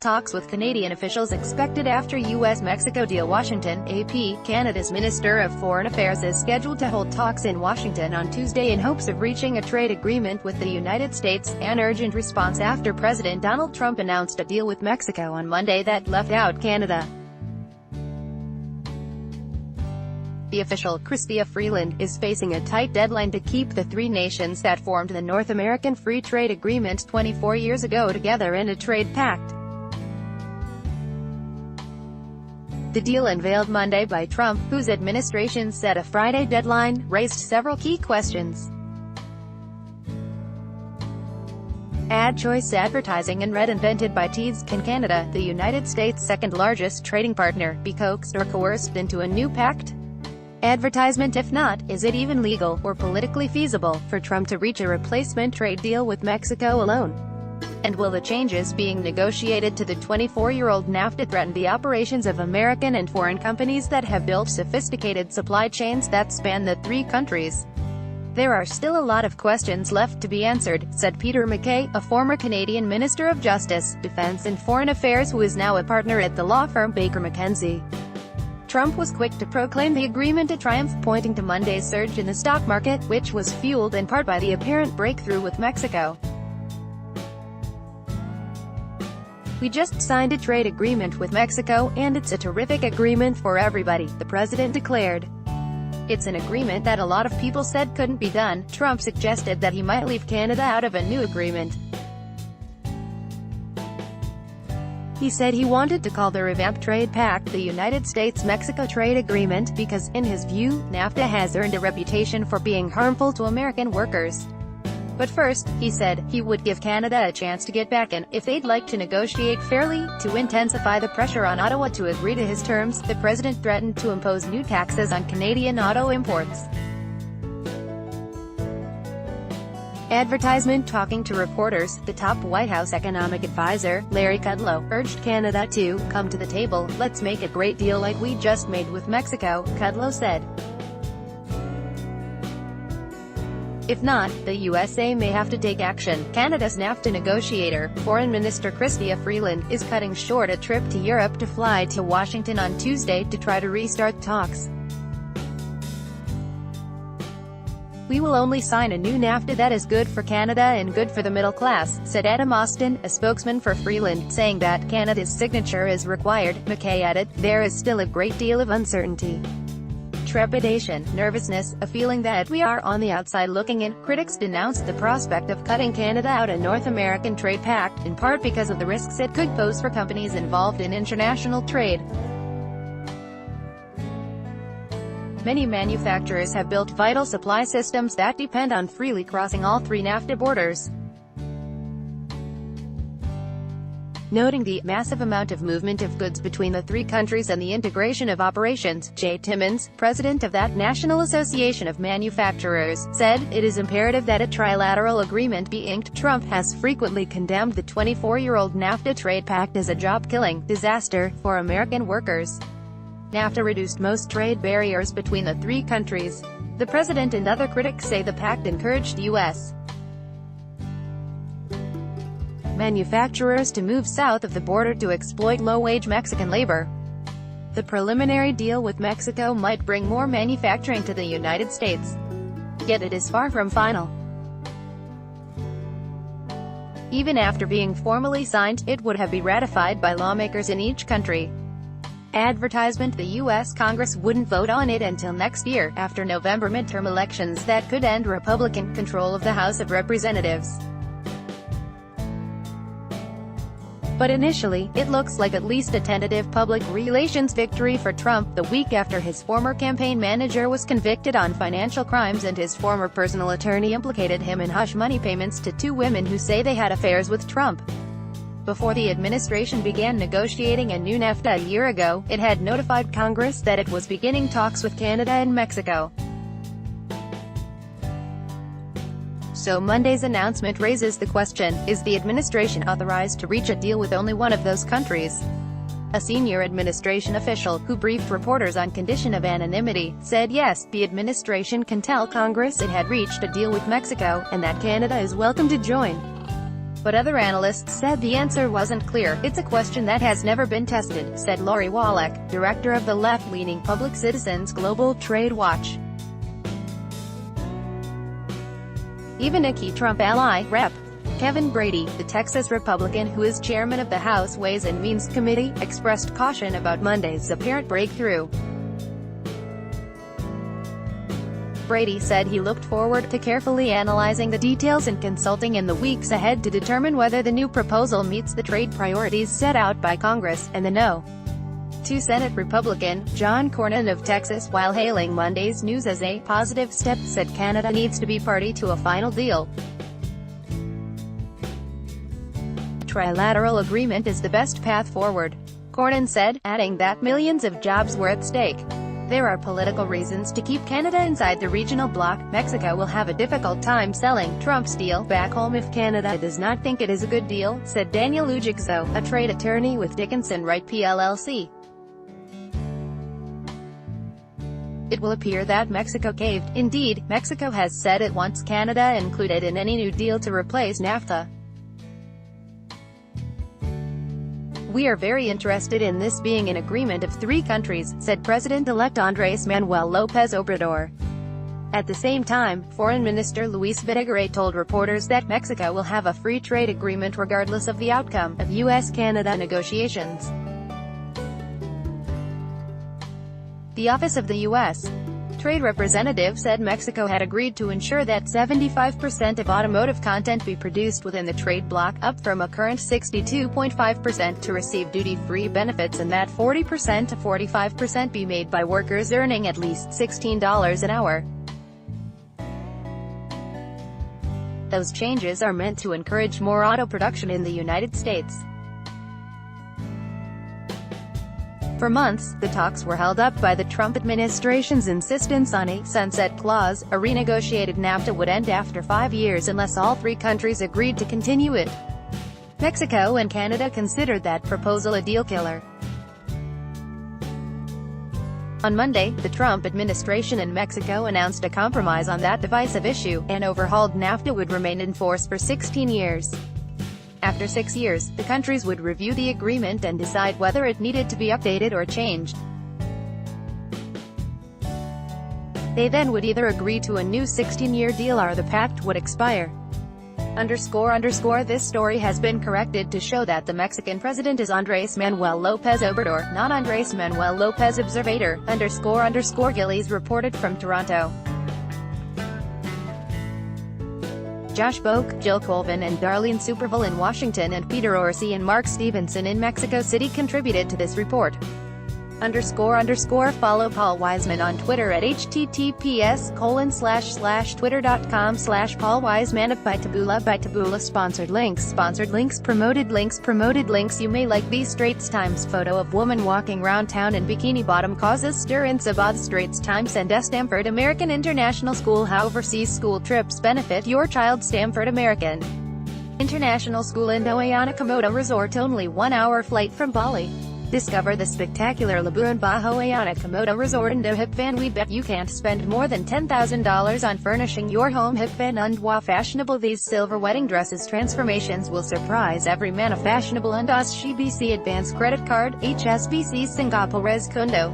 talks with Canadian officials expected after U.S.-Mexico deal. Washington, AP. Canada's Minister of Foreign Affairs is scheduled to hold talks in Washington on Tuesday in hopes of reaching a trade agreement with the United States, an urgent response after President Donald Trump announced a deal with Mexico on Monday that left out Canada. The official, Chrystia Freeland, is facing a tight deadline to keep the three nations that formed the North American Free Trade Agreement 24 years ago together in a trade pact. The deal unveiled Monday by Trump, whose administration set a Friday deadline, raised several key questions. Ad choice advertising and red invented by Teads. Can Canada, the United States' second-largest trading partner, be coaxed or coerced into a new pact? Advertisement. If not, is it even legal, or politically feasible, for Trump to reach a replacement trade deal with Mexico alone? And will the changes being negotiated to the 24-year-old NAFTA threaten the operations of American and foreign companies that have built sophisticated supply chains that span the three countries? There are still a lot of questions left to be answered, said Peter MacKay, a former Canadian Minister of Justice, Defense and Foreign Affairs who is now a partner at the law firm Baker McKenzie. Trump was quick to proclaim the agreement a triumph, pointing to Monday's surge in the stock market, which was fueled in part by the apparent breakthrough with Mexico. "We just signed a trade agreement with Mexico, and it's a terrific agreement for everybody," the president declared. "It's an agreement that a lot of people said couldn't be done." Trump suggested that he might leave Canada out of a new agreement. He said he wanted to call the revamped trade pact the United States-Mexico Trade Agreement because, in his view, NAFTA has earned a reputation for being harmful to American workers. But first, he said, he would give Canada a chance to get back in, if they'd like to negotiate fairly. To intensify the pressure on Ottawa to agree to his terms, the president threatened to impose new taxes on Canadian auto imports. Advertisement. Talking to reporters, the top White House economic advisor, Larry Kudlow, urged Canada to come to the table. "Let's make a great deal like we just made with Mexico," Kudlow said. "If not, the USA may have to take action." Canada's NAFTA negotiator, Foreign Minister Chrystia Freeland, is cutting short a trip to Europe to fly to Washington on Tuesday to try to restart talks. "We will only sign a new NAFTA that is good for Canada and good for the middle class," said Adam Austin, a spokesman for Freeland, saying that Canada's signature is required. MacKay added, "There is still a great deal of uncertainty, trepidation, nervousness, a feeling that we are on the outside looking in." Critics denounced the prospect of cutting Canada out of North American trade pact, in part because of the risks it could pose for companies involved in international trade. Many manufacturers have built vital supply systems that depend on freely crossing all three NAFTA borders. Noting the massive amount of movement of goods between the three countries and the integration of operations, Jay Timmons, president of that National Association of Manufacturers, said, "It is imperative that a trilateral agreement be inked." Trump has frequently condemned the 24-year-old NAFTA trade pact as a job-killing disaster for American workers. NAFTA reduced most trade barriers between the three countries. The president and other critics say the pact encouraged U.S. manufacturers to move south of the border to exploit low-wage Mexican labor. The preliminary deal with Mexico might bring more manufacturing to the United States. Yet it is far from final. Even after being formally signed, it would have to be ratified by lawmakers in each country. Advertisement. The U.S. Congress wouldn't vote on it until next year, after November midterm elections that could end Republican control of the House of Representatives. But initially, it looks like at least a tentative public relations victory for Trump, the week after his former campaign manager was convicted on financial crimes and his former personal attorney implicated him in hush money payments to two women who say they had affairs with Trump. Before the administration began negotiating a new NAFTA a year ago, it had notified Congress that it was beginning talks with Canada and Mexico. So Monday's announcement raises the question, is the administration authorized to reach a deal with only one of those countries? A senior administration official, who briefed reporters on condition of anonymity, said yes, the administration can tell Congress it had reached a deal with Mexico, and that Canada is welcome to join. But other analysts said the answer wasn't clear. "It's a question that has never been tested," said Lori Wallach, director of the left-leaning Public Citizens Global Trade Watch. Even a key Trump ally, Rep. Kevin Brady, the Texas Republican who is chairman of the House Ways and Means Committee, expressed caution about Monday's apparent breakthrough. Brady said he looked forward to carefully analyzing the details and consulting in the weeks ahead to determine whether the new proposal meets the trade priorities set out by Congress, and the No. 2 Senate Republican, John Cornyn of Texas, while hailing Monday's news as a positive step, said Canada needs to be party to a final deal. Trilateral agreement is the best path forward, Cornyn said, adding that millions of jobs were at stake. There are political reasons to keep Canada inside the regional bloc. Mexico will have a difficult time selling Trump's deal back home if Canada does not think it is a good deal, said Daniel Ujigzo, a trade attorney with Dickinson Wright PLLC. It will appear that Mexico caved. Indeed, Mexico has said it wants Canada included in any new deal to replace NAFTA. "We are very interested in this being an agreement of three countries," said President-elect Andrés Manuel López Obrador. At the same time, Foreign Minister Luis Videgaray told reporters that Mexico will have a free trade agreement regardless of the outcome of U.S.-Canada negotiations. The Office of the U.S. Trade Representative said Mexico had agreed to ensure that 75% of automotive content be produced within the trade bloc, up from a current 62.5%, to receive duty-free benefits, and that 40% to 45% be made by workers earning at least $16 an hour. Those changes are meant to encourage more auto production in the United States. For months, the talks were held up by the Trump administration's insistence on a sunset clause. A renegotiated NAFTA would end after 5 years unless all three countries agreed to continue it. Mexico and Canada considered that proposal a deal killer. On Monday, the Trump administration and Mexico announced a compromise on that divisive issue. An overhauled NAFTA would remain in force for 16 years. After 6 years, the countries would review the agreement and decide whether it needed to be updated or changed. They then would either agree to a new 16-year deal or the pact would expire. This story has been corrected to show that the Mexican president is Andrés Manuel López Obrador, not Andrés Manuel López Observador. Gillies reported from Toronto. Josh Boak, Jill Colvin and Darlene Superville in Washington, and Peter Orsi and Mark Stevenson in Mexico City contributed to this report. Follow Paul Wiseman on Twitter at https://twitter.com/Paul Wiseman. By Taboola. Sponsored links, promoted links. You may like these Straits Times photo of woman walking round town in bikini bottom causes stir in Sabah. Straits Times and Stanford American International School. How overseas school trips benefit your child. Stanford American International School in Oayaca Komodo Resort, only 1-hour flight from Bali. Discover the spectacular Labuan Bajo Oayaca Komodo Resort in Hipvan. We bet you can't spend more than $10,000 on furnishing your home. Hipvan Undwa fashionable. These silver wedding dresses transformations will surprise every man. A fashionable Undas HSBC Advance Credit Card, HSBC Singapore's Kundo.